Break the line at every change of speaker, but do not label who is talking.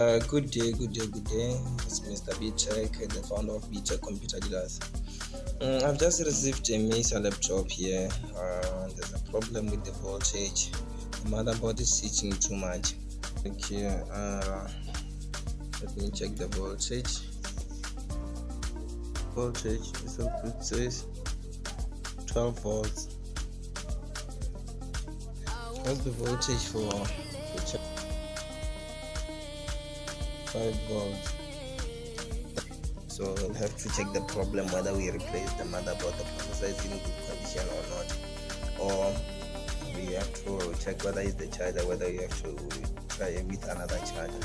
Good day. It's Mr. Bcheck, the founder of Bcheck Computer Dealers. I've just received a Mesa laptop here. There's a problem with the voltage. The motherboard is switching too much. Okay, let me check the voltage. Voltage is it says 12 volts. What's the voltage for the 5 volts? So we'll have to check the problem whether we replace the motherboard, the processor is in good condition or not, or we have to check whether it's the charger, whether we have to try with another charger.